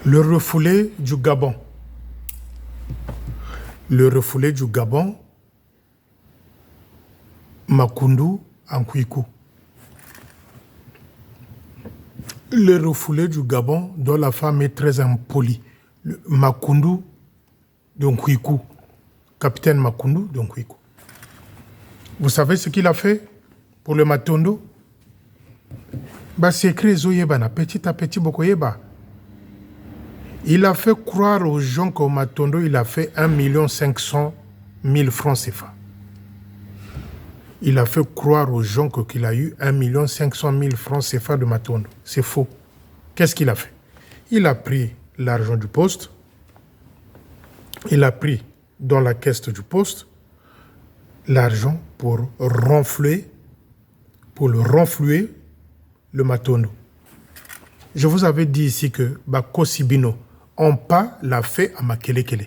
Le refoulé du Gabon. Le refoulé du Gabon, Makoundou en Kouikou. Le refoulé du Gabon, dont la femme est très impolie. Makoundou de Kouikou. Capitaine Makoundou de Kouikou. Vous savez ce qu'il a fait pour le Matondo? C'est écrit Zoyeba, petit à petit, Bokoyeba. Il a fait croire aux gens qu'au Matondo, il a fait 1 500 000 francs CFA. Il a fait croire aux gens qu'il a eu 1 500 000 francs CFA de Matondo. C'est faux. Qu'est-ce qu'il a fait? Il a pris l'argent du poste, il a pris dans la caisse du poste l'argent pour renflouer le Matondo. Je vous avais dit ici que Kosibino, on pas l'a fait à Makelekele.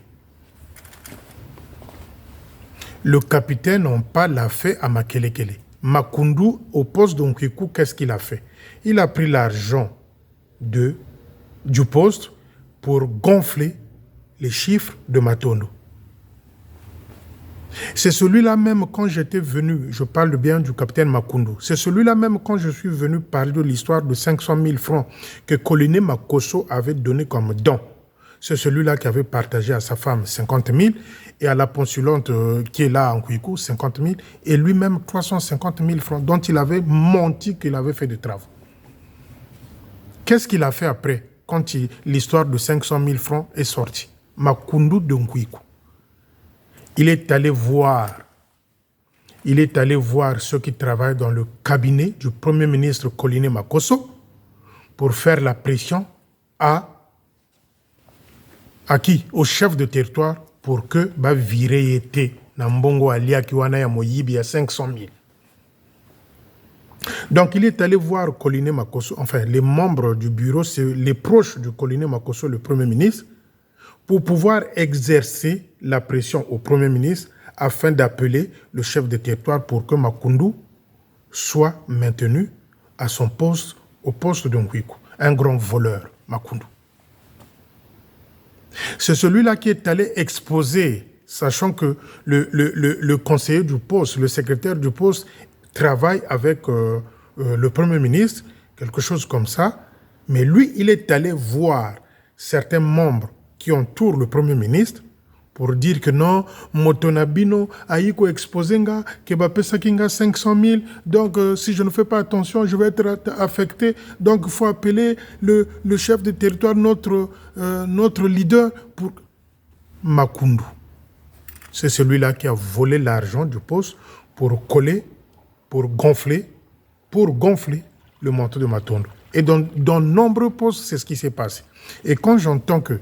Le capitaine on pas l'a fait à Makelekele. Makoundou, au poste d'Onkikou, qu'est-ce qu'il a fait? Il a pris l'argent du poste pour gonfler les chiffres de Matondo. C'est celui-là même quand j'étais venu, je parle bien du capitaine Makoundou, c'est celui-là même quand je suis venu parler de l'histoire de 500 000 francs que Koliné Makosso avait donné comme don. C'est celui-là qui avait partagé à sa femme 50 000 et à la postulante qui est là en Kouikou 50 000 et lui-même 350 000 francs dont il avait menti qu'il avait fait des travaux. Qu'est-ce qu'il a fait après quand l'histoire de 500 000 francs est sortie? Makoundou de Kouikou. Il est allé voir ceux qui travaillent dans le cabinet du Premier ministre Koliné Makosso pour faire la pression à qui? Au chef de territoire pour que virer était Nambongo Alia Kiwana ya Moyibi à 500 000. Donc il est allé voir Koliné Makosso, enfin les membres du bureau, c'est les proches de Koliné Makosso, le Premier ministre, pour pouvoir exercer la pression au Premier ministre afin d'appeler le chef de territoire pour que Makoundou soit maintenu à son poste, au poste de Nkwikou. Un grand voleur, Makoundou. C'est celui-là qui est allé exposer, sachant que le conseiller du poste, le secrétaire du poste, travaille avec le Premier ministre, quelque chose comme ça, mais lui, il est allé voir certains membres qui entourent le Premier ministre pour dire que non, Motonabino aïko exposenga, que bapesa kinga 500 000, donc si je ne fais pas attention, je vais être affecté. Donc il faut appeler le chef de territoire, notre leader, pour Makoundou. C'est celui-là qui a volé l'argent du poste pour coller, pour gonfler le manteau de Matondo. Et dans nombreux postes, c'est ce qui s'est passé. Et quand j'entends que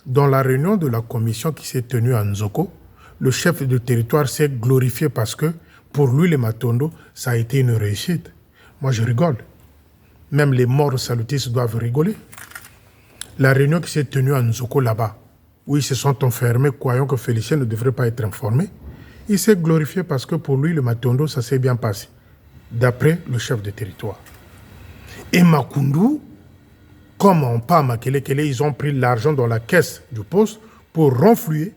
dans la réunion de la commission qui s'est tenue à Nzoko, le chef de territoire s'est glorifié parce que pour lui, les Matondo, ça a été une réussite. Moi, je rigole. Même les morts salutistes doivent rigoler. La réunion qui s'est tenue à Nzoko là-bas, où ils se sont enfermés, croyant que Félicien ne devrait pas être informé, il s'est glorifié parce que pour lui, le Matondo, ça s'est bien passé, d'après le chef de territoire. Et Makoundou, comme on pas Makelekele, ils ont pris l'argent dans la caisse du poste pour renflouer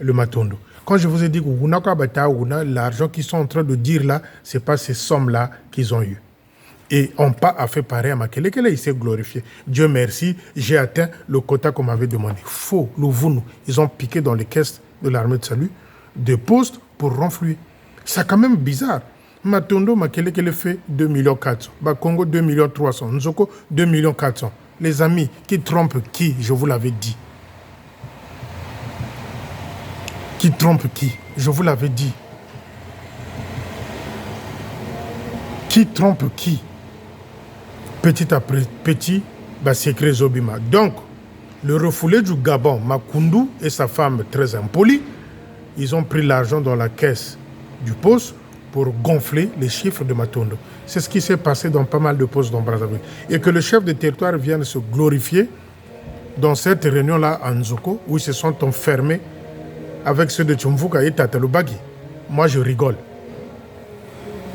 le Matondo. Quand je vous ai dit que l'argent qu'ils sont en train de dire là, ce n'est pas ces sommes-là qu'ils ont eues. Et on pas a fait pareil à Makelekele, il s'est glorifié. Dieu merci, j'ai atteint le quota qu'on m'avait demandé. Faux, l'Ouvounou. Ils ont piqué dans les caisses de l'armée de salut des postes pour renflouer. C'est quand même bizarre. Matondo, Makelekele fait 2 400 000. Congo, 2 300 000. Nzoko, 2 400 000. Les amis, qui trompent qui? Je vous l'avais dit. Qui trompe qui? Je vous l'avais dit. Qui trompe qui? Petit après petit, secret Zobima. Donc, le refoulé du Gabon, Makoundou et sa femme très impolie, ils ont pris l'argent dans la caisse du poste pour gonfler les chiffres de Matondo. C'est ce qui s'est passé dans pas mal de postes dans Brazzaville. Et que le chef de territoire vienne se glorifier dans cette réunion-là à Nzoko, où ils se sont enfermés avec ceux de Tchumvuka et Tatalubagi. Moi, je rigole.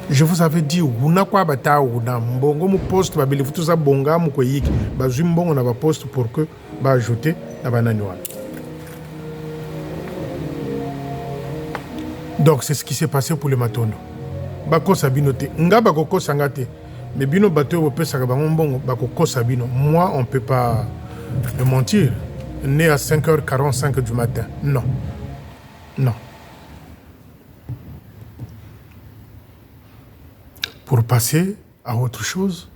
Je vous avais dit, una kwa bata una mbongo mu poste ba belifu tout ça bonga mu ko yiki ba zumbongo na ba poste pour que ba ajouter na banani wana. Donc c'est ce qui s'est passé pour les Matondo. Bako sabino te nga bako ko sangate mais bino bato au pesa ka bango mbongo bako ko sabino. Moi on peut pas me mentir. Né à 5h45 du matin. Non. Non. Pour passer à autre chose,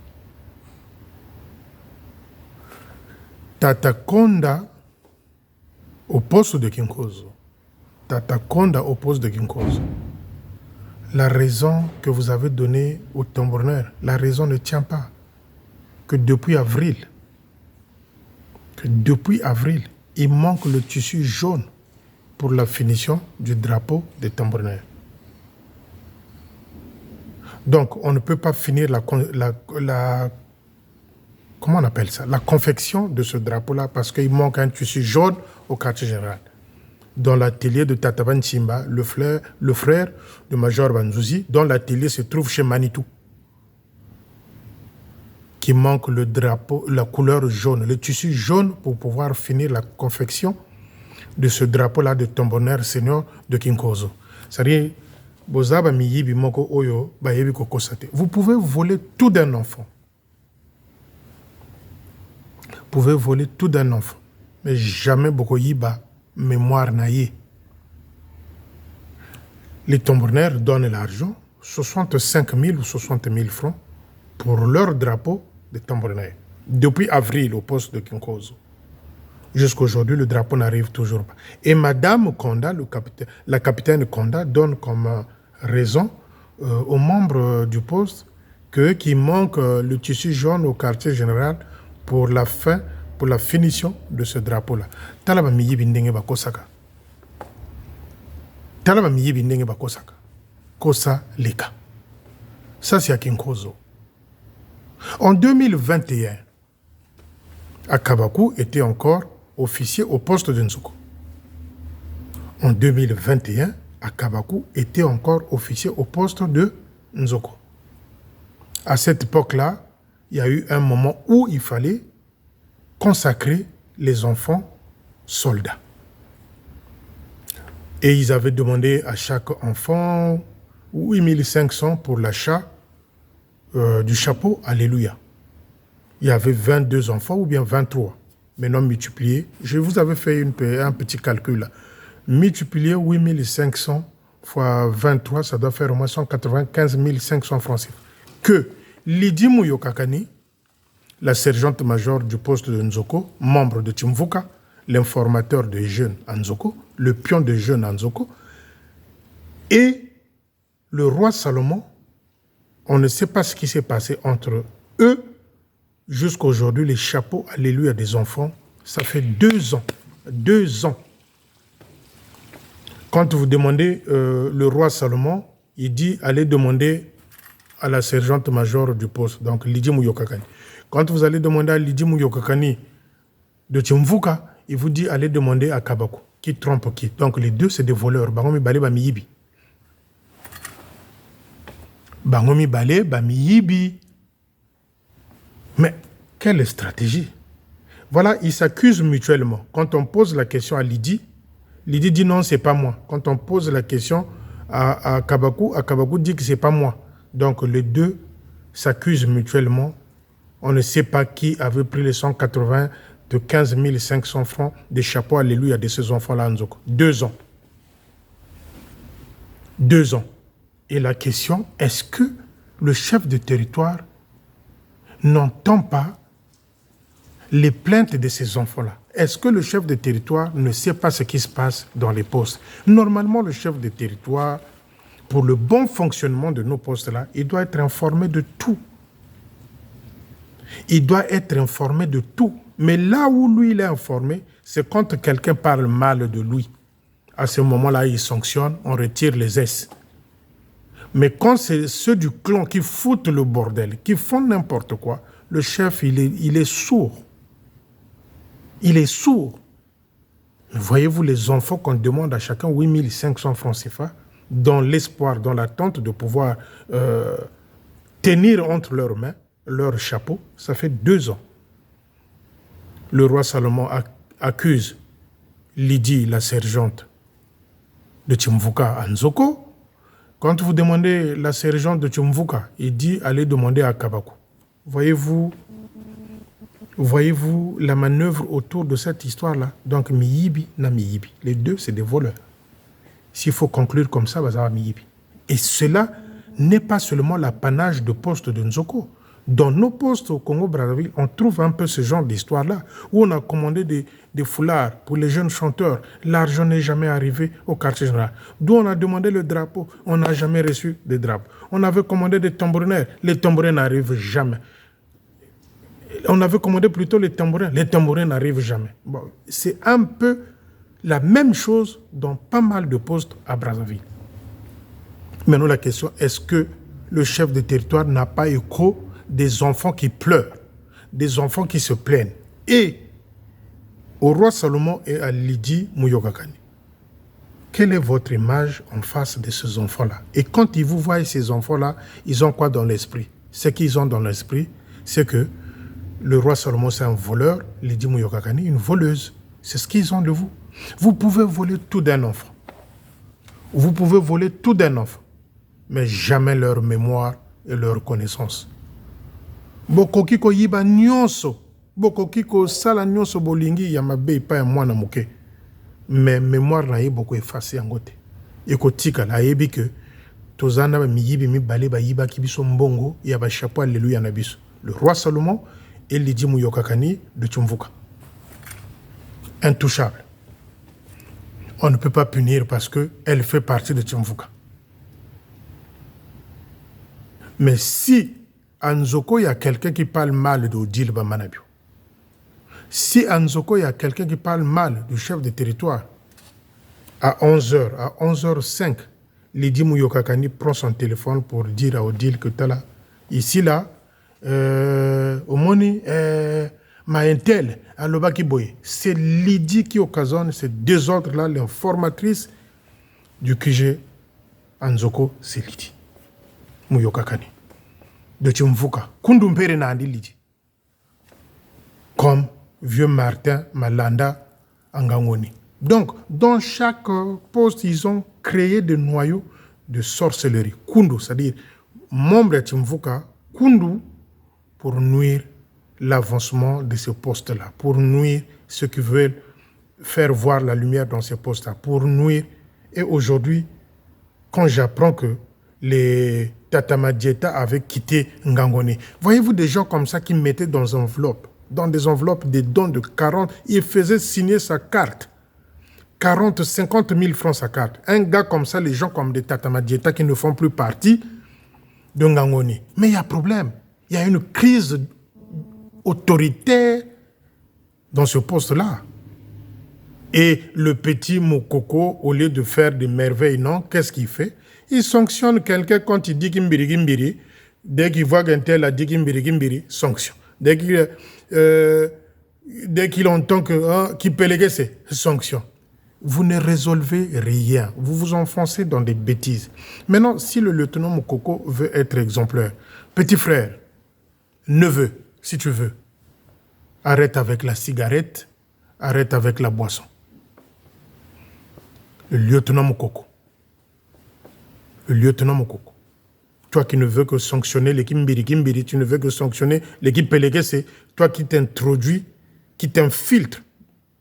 Tata Konda au poste de Kinkozo. Tata Konda au poste de Kinkozo. La raison que vous avez donnée au tambourneur, la raison ne tient pas. Que depuis avril, il manque le tissu jaune pour la finition du drapeau des tambourneurs. Donc, on ne peut pas finir comment on appelle ça, la confection de ce drapeau-là parce qu'il manque un tissu jaune au quartier général. Dans l'atelier de Tata Banchimba, le frère de Major Banzouzi, dont l'atelier se trouve chez Manitou, qui manque le drapeau, la couleur jaune, le tissu jaune pour pouvoir finir la confection de ce drapeau-là de tambourneur senior de Kinkozo. C'est-à-dire, vous pouvez voler tout d'un enfant. Vous pouvez voler tout d'un enfant. Mais jamais Bokoyiba mémoire naïe. Les tambourneurs donnent l'argent, 65 000 ou 60 000 francs, pour leur drapeau de tambourneurs. Depuis avril au poste de Kinkozo. Jusqu'à aujourd'hui, le drapeau n'arrive toujours pas. Et Madame Konda, la capitaine Konda, donne comme raison aux membres du poste qu'il manque le tissu jaune au quartier général pour la finition de ce drapeau-là. Talaba miyibi ndenge bakosaka. Talaba miyibi ndenge bakosaka. Kosa leka. Ça, c'est à Kinkozo. En 2021, Akabakou était encore officier au poste de Nzoko. En 2021, Akabakou était encore officier au poste de Nzoko. À cette époque-là, il y a eu un moment où il fallait consacrer les enfants soldats. Et ils avaient demandé à chaque enfant 8500 pour l'achat du chapeau Alléluia. Il y avait 22 enfants ou bien 23. Maintenant multiplié, je vous avais fait un petit calcul là. Multiplier 8500 fois 23, ça doit faire au moins 195 500 francs. Que Lydie Mouyokakani, la sergente-major du poste de Nzoko, membre de Timvuka, l'informateur des jeunes à Nzoko, le pion des jeunes à Nzoko, et le roi Salomon, on ne sait pas ce qui s'est passé entre eux. Jusqu'à aujourd'hui, les chapeaux Alléluia des enfants, ça fait 2 ans. 2 ans. Quand vous demandez le roi Salomon, il dit allez demander à la sergente-major du poste, donc Lydie Mouyokakani. Quand vous allez demander à Lydie Mouyokakani de Timvuka, il vous dit allez demander à Kabakou. Qui trompe qui? Donc les deux, c'est des voleurs. Bangomi Balé Bamiyibi. Bangomi Balé Bamiyibi. Mais quelle stratégie? Voilà, ils s'accusent mutuellement. Quand on pose la question à Lydie, Lydie dit non, c'est pas moi. Quand on pose la question à Kabakou dit que c'est pas moi. Donc les deux s'accusent mutuellement. On ne sait pas qui avait pris les 195 500 francs des chapeaux Alléluia de ces enfants-là en Nzoko. 2 ans. 2 ans. Et la question, est-ce que le chef de territoire n'entend pas les plaintes de ces enfants-là? Est-ce que le chef de territoire ne sait pas ce qui se passe dans les postes? Normalement, le chef de territoire, pour le bon fonctionnement de nos postes-là, il doit être informé de tout. Il doit être informé de tout. Mais là où lui, il est informé, c'est quand quelqu'un parle mal de lui. À ce moment-là, il sanctionne, on retire les S. Mais quand c'est ceux du clan qui foutent le bordel, qui font n'importe quoi, le chef, il est sourd. Il est sourd. Voyez-vous les enfants qu'on demande à chacun 8500 francs CFA dans l'espoir, dans l'attente de pouvoir tenir entre leurs mains leur chapeau. Ça fait 2 ans. Le roi Salomon accuse Lydie, la sergente de Tchimvouka à Nzoko. Quand vous demandez la sergente de Tchimvouka, il dit allez demander à Kabakou. Voyez-vous la manœuvre autour de cette histoire-là? Donc, Miyibi na Miyibi. Les deux, c'est des voleurs. S'il faut conclure comme ça va Miyibi. Et cela n'est pas seulement l'apanage de postes de Nzoko. Dans nos postes au Congo-Brazzaville, on trouve un peu ce genre d'histoire-là, où on a commandé des foulards pour les jeunes chanteurs. L'argent n'est jamais arrivé au quartier général. D'où on a demandé le drapeau, on n'a jamais reçu de drapeau. On avait commandé des tambourinaires, les tambourins n'arrivent jamais. On avait commandé plutôt les tambourins n'arrivent jamais. Bon, c'est un peu la même chose dans pas mal de postes à Brazzaville. Maintenant, la question, est-ce que le chef de territoire n'a pas écho des enfants qui pleurent, des enfants qui se plaignent? Et au roi Salomon et à Lydie Mouyokakani, quelle est votre image en face de ces enfants-là? Et quand ils vous voient, ces enfants-là, ils ont quoi dans l'esprit? Ce qu'ils ont dans l'esprit, c'est que le roi Salomon, c'est un voleur, Lydie Mouyokakani, une voleuse. C'est ce qu'ils ont de vous. Vous pouvez voler tout d'un enfant. Vous pouvez voler tout d'un enfant, mais jamais leur mémoire et leur connaissance. Bokoki ko yiba nyonso, bokoki ko sala nyonso bolingi ya mabe pa ya mwana moke. Mais mémoire na ye boko effacé ngote. Eko tika la yebi que tozana ba miyibi mi bale ba yiba ki biso mbongo ya ba chapeau alléluia na biso. Le roi Salomon et Lydie Mouyokakani de Tchimvouka. Intouchable. On ne peut pas punir parce qu'elle fait partie de Tchimvouka. Mais si à Nzoko, il y a quelqu'un qui parle mal d'Odile Bamanabio, si à Nzoko, il y a quelqu'un qui parle mal du chef de territoire, à 11h, à 11h05, Lydie Mouyokakani prend son téléphone pour dire à Odile que tu là, ici là, au Moni, Maëntel, à Lobakiboye. C'est Lydie qui occasionne ces désordres-là, l'informatrice du QG Anzoko, c'est Lydie Mouyokakani de Tchimvouka. Kundumpere na andi Lydie. Comme vieux Martin Malanda Angangoni. Donc, dans chaque poste, ils ont créé des noyaux de sorcellerie. Kundu, c'est-à-dire membre de Tchimvouka, Kundu, pour nuire l'avancement de ce poste-là, pour nuire ceux qui veulent faire voir la lumière dans ces postes-là, pour nuire. Et aujourd'hui, quand j'apprends que les Tatamadieta avaient quitté Ngangoni, voyez-vous des gens comme ça qui mettaient dans des enveloppes des dons de 40, ils faisaient signer sa carte. 40, 50 000 francs sa carte. Un gars comme ça, les gens comme des Tatamadieta qui ne font plus partie de Ngangoni. Mais il y a problème. Il y a une crise autoritaire dans ce poste-là. Et le petit Mokoko, au lieu de faire des merveilles, non, qu'est-ce qu'il fait? Il sanctionne quelqu'un quand il dit Kimbiri Kimbiri. Dès qu'il voit qu'un tel a dit Kimbiri Kimbiri, sanction. Dès qu'il entend qu'il peut léguer, c'est sanction. Vous ne résolvez rien. Vous vous enfoncez dans des bêtises. Maintenant, si le lieutenant Mokoko veut être exemplaire, petit frère, neveu, si tu veux, arrête avec la cigarette, arrête avec la boisson. Le lieutenant Mokoko. Le lieutenant Mokoko. Toi qui ne veux que sanctionner l'équipe Mbiri Kimbiri, tu ne veux que sanctionner l'équipe Pélégué, c'est toi qui t'introduis, qui t'infiltre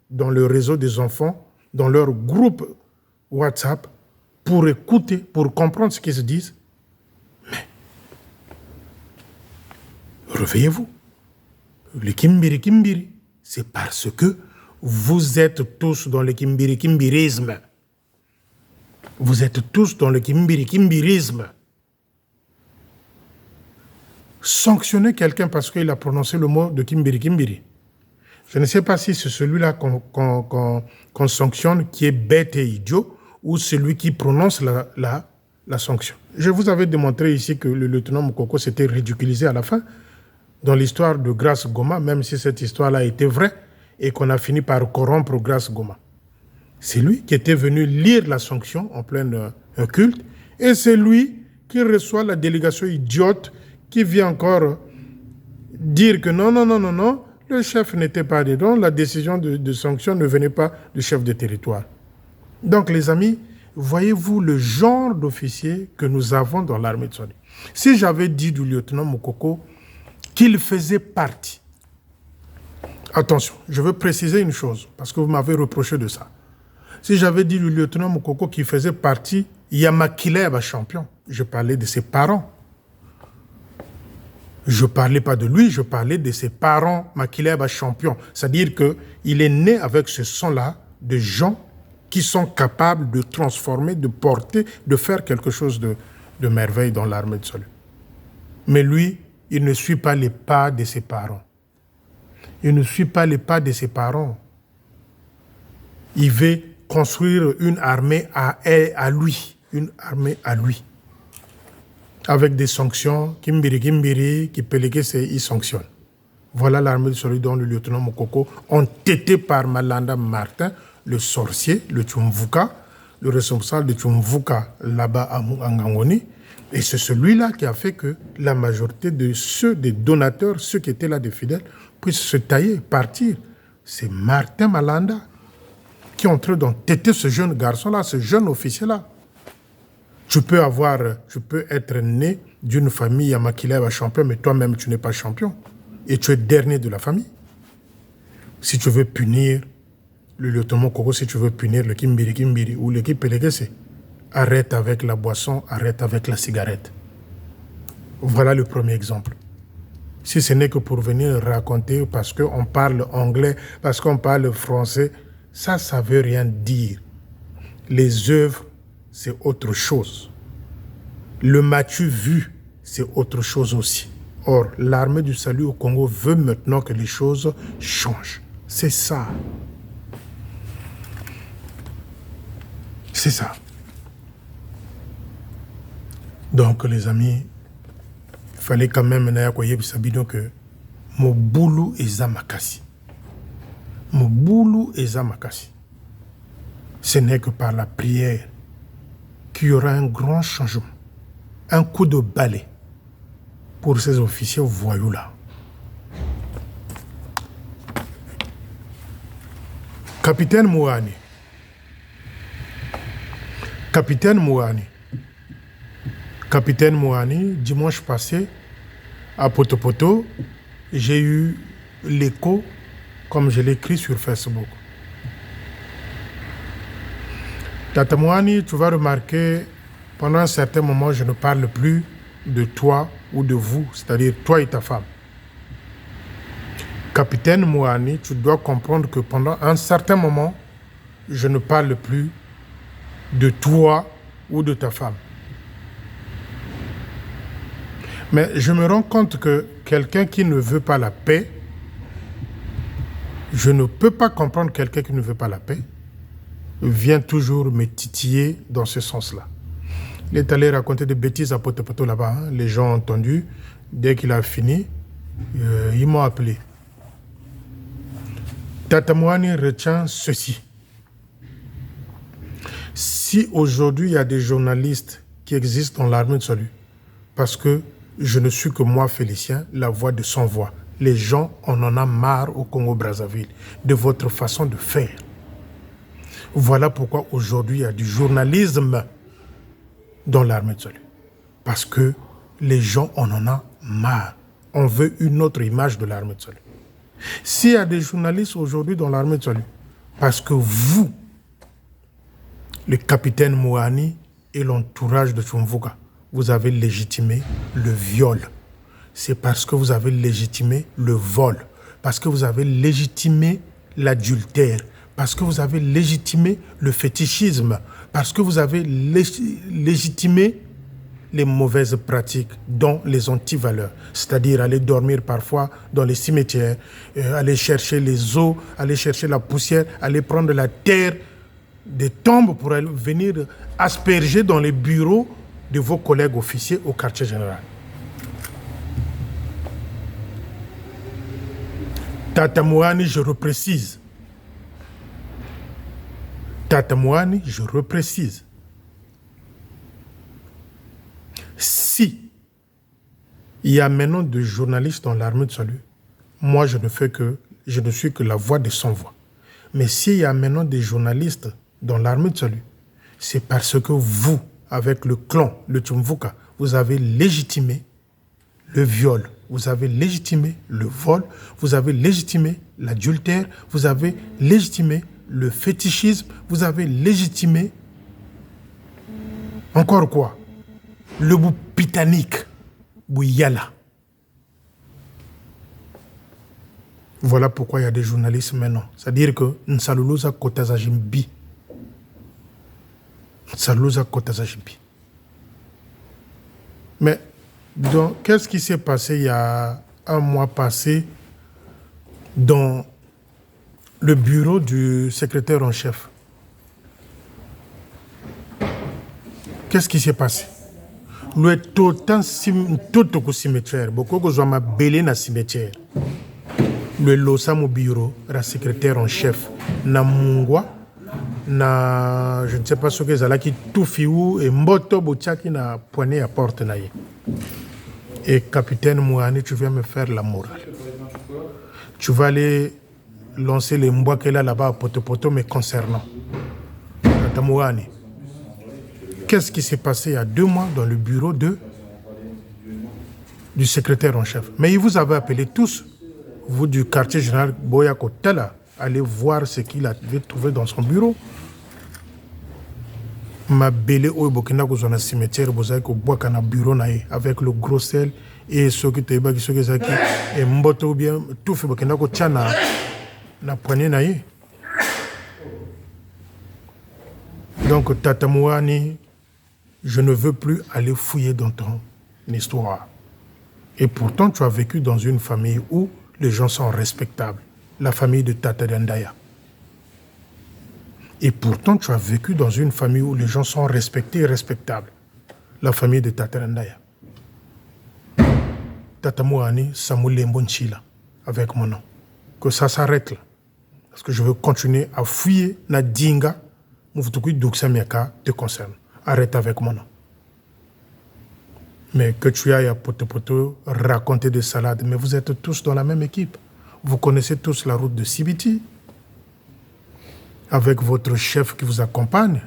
dans le réseau des enfants, dans leur groupe WhatsApp, pour écouter, pour comprendre ce qu'ils se disent. Mais, réveillez-vous. Le Kimbiri Kimbiri, c'est parce que vous êtes tous dans le Kimbiri Kimbirisme. Vous êtes tous dans le Kimbiri Kimbirisme. Sanctionner quelqu'un parce qu'il a prononcé le mot de Kimbiri Kimbiri. Je ne sais pas si c'est celui-là qu'on sanctionne qui est bête et idiot ou celui qui prononce la sanction. Je vous avais démontré ici que le lieutenant Mokoko s'était ridiculisé à la fin dans l'histoire de Grace Goma, même si cette histoire-là était vraie et qu'on a fini par corrompre Grace Goma. C'est lui qui était venu lire la sanction en plein culte. Et c'est lui qui reçoit la délégation idiote qui vient encore dire que non, le chef n'était pas dedans, la décision de sanction ne venait pas du chef de territoire. Donc les amis, voyez-vous le genre d'officier que nous avons dans l'armée de Tswana. Si j'avais dit du lieutenant Mokoko qu'il faisait partie, attention, je veux préciser une chose, parce que vous m'avez reproché de ça. Si j'avais dit du lieutenant Mokoko qu'il faisait partie, Yamakileba champion, je parlais de ses parents. Je ne parlais pas de lui, je parlais de ses parents, Makileba champion. C'est-à-dire qu'il est né avec ce sang-là de gens qui sont capables de transformer, de porter, de faire quelque chose de merveille dans l'armée de Tswana. Mais lui, il ne suit pas les pas de ses parents. Il ne suit pas les pas de ses parents. Il veut construire une armée à lui. Une armée à lui. Avec des sanctions, Kimbiri, Kipeleke, il sanctionne. Voilà l'armée de Tswana dont le lieutenant Mokoko, entêté par Malanda Martin, le sorcier, le Tchumvuka, le responsable de Tchumvuka là-bas à Ngangoni. Et c'est celui-là qui a fait que la majorité de ceux, des donateurs, ceux qui étaient là des fidèles, puissent se tailler, partir. C'est Martin Malanda qui est en train d'entêter ce jeune garçon-là, ce jeune officier-là. Tu peux être né d'une famille à Makileba champion, mais toi-même, tu n'es pas champion. Et tu es dernier de la famille. Si tu veux punir le lieutenant Koko, si tu veux punir le Kimbiri ou le Kipelekese, arrête avec la boisson, arrête avec la cigarette. Voilà le premier exemple. Si ce n'est que pour venir raconter parce qu'on parle anglais, parce qu'on parle français, ça ne veut rien dire. Les œuvres, c'est autre chose. Le m'as-tu vu, c'est autre chose aussi. Or, l'armée du salut au Congo veut maintenant que les choses changent. C'est ça. C'est ça. Donc, les amis, il fallait quand même que mon boulot est zamakasi. Mon boulot est zamakasi. Ce n'est que par la prière qu'il y aura un grand changement, un coup de balai pour ces officiers voyous-là. Capitaine Mouani. Capitaine Mouani, dimanche passé, à Potopoto, j'ai eu l'écho, comme je l'ai écrit sur Facebook. Tata Mouani, tu vas remarquer, pendant un certain moment, je ne parle plus de toi ou de vous, c'est-à-dire toi et ta femme. Capitaine Mouani, tu dois comprendre que pendant un certain moment, je ne parle plus de toi ou de ta femme. Mais je me rends compte que quelqu'un qui ne veut pas la paix, je ne peux pas comprendre quelqu'un qui ne veut pas la paix, vient toujours me titiller dans ce sens-là. Il est allé raconter des bêtises à Potopoto là-bas. Hein. Les gens ont entendu. Dès qu'il a fini, ils m'ont appelé. Tata Mouani retient ceci. Si aujourd'hui il y a des journalistes qui existent dans l'armée de salut, parce que je ne suis que moi, Félicien, la voix de sans voix. Les gens, on en a marre au Congo-Brazzaville de votre façon de faire. Voilà pourquoi aujourd'hui il y a du journalisme dans l'armée de salut. Parce que les gens, on en a marre. On veut une autre image de l'armée de salut. S'il y a des journalistes aujourd'hui dans l'armée de salut, parce que vous, le capitaine Mouani et l'entourage de Tchumvuka, vous avez légitimé le viol. C'est parce que vous avez légitimé le vol. Parce que vous avez légitimé l'adultère. Parce que vous avez légitimé le fétichisme. Parce que vous avez légitimé les mauvaises pratiques, dont les antivaleurs. C'est-à-dire aller dormir parfois dans les cimetières, aller chercher les os, aller chercher la poussière, aller prendre la terre des tombes pour venir asperger dans les bureaux de vos collègues officiers au quartier général. Tata Mouani, je reprécise. Tatamouani, je reprécise. Si il y a maintenant des journalistes dans l'armée de salut, moi je ne suis que la voix des sans-voix. Mais s'il y a maintenant des journalistes dans l'armée de salut, c'est parce que vous, avec le clan, le Tchumvuka, vous avez légitimé le viol, vous avez légitimé le vol, vous avez légitimé l'adultère, vous avez légitimé le fétichisme, vous avez légitimé encore quoi? Le bout pitanique, Bouyala. Voilà pourquoi il y a des journalistes maintenant. C'est-à-dire que Nsaloulouza Kotazajimbi. Nsaloulouza Kotazajimbi. Mais, donc, qu'est-ce qui s'est passé il y a un mois passé dans le bureau du secrétaire en chef? Qu'est-ce qui s'est passé? Le total cimetière, beaucoup de gens m'ont belé dans le cimetière. Le losam au bureau, la secrétaire en chef, na mungwa, na je ne sais pas ce que c'est là qui tout fiou et mboto bochaki na poigné à porte naïe. Et capitaine Mouani, tu viens me faire la morale. Tu vas aller lancer les mbois qu'elle a là-bas à Poto me concernant. Tata Mouani. Qu'est-ce qui s'est passé il y a 2 mois dans le bureau du secrétaire en chef? Mais il vous avait appelé tous, vous du quartier général Boya Kotala, allez voir ce qu'il avait trouvé dans son bureau. Ma belle au Burkina Faso dans le cimetière, vous avez un bureau avec le gros sel et ce qui était bas, ce qui est et mboto bien tout fait Burkina Faso na poignée naïe. Donc Tatamouani, je ne veux plus aller fouiller dans ton histoire. Et pourtant, tu as vécu dans une famille où les gens sont respectables. La famille de Tata Dendaya. Et pourtant, tu as vécu dans une famille où les gens sont respectés et respectables. La famille de Tata Dendaya. Tata Mouani, Samoulé Mbonchila, avec mon nom. Que ça s'arrête là. Parce que je veux continuer à fouiller na dinga. Mouvoutoukui Douksamiaka te concerne. Arrête avec mon nom. Mais que tu ailles à Poto raconter des salades, mais vous êtes tous dans la même équipe. Vous connaissez tous la route de Sibiti, avec votre chef qui vous accompagne,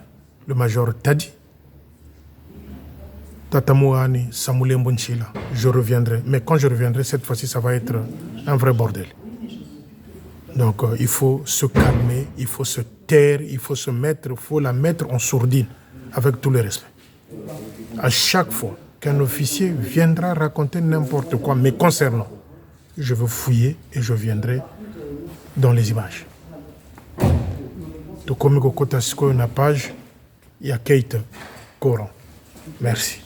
le major Tadi. Tatamouani, Samoulé Mbonchila, je reviendrai. Mais quand je reviendrai, cette fois-ci, ça va être un vrai bordel. Donc, il faut se calmer, il faut se taire, il faut la mettre en sourdine, avec tout le respect. À chaque fois qu'un officier viendra raconter n'importe quoi, mais concernant, je veux fouiller et je viendrai dans les images. Tout comme Kokotasiko, une page, il y a Kate Coran. Merci.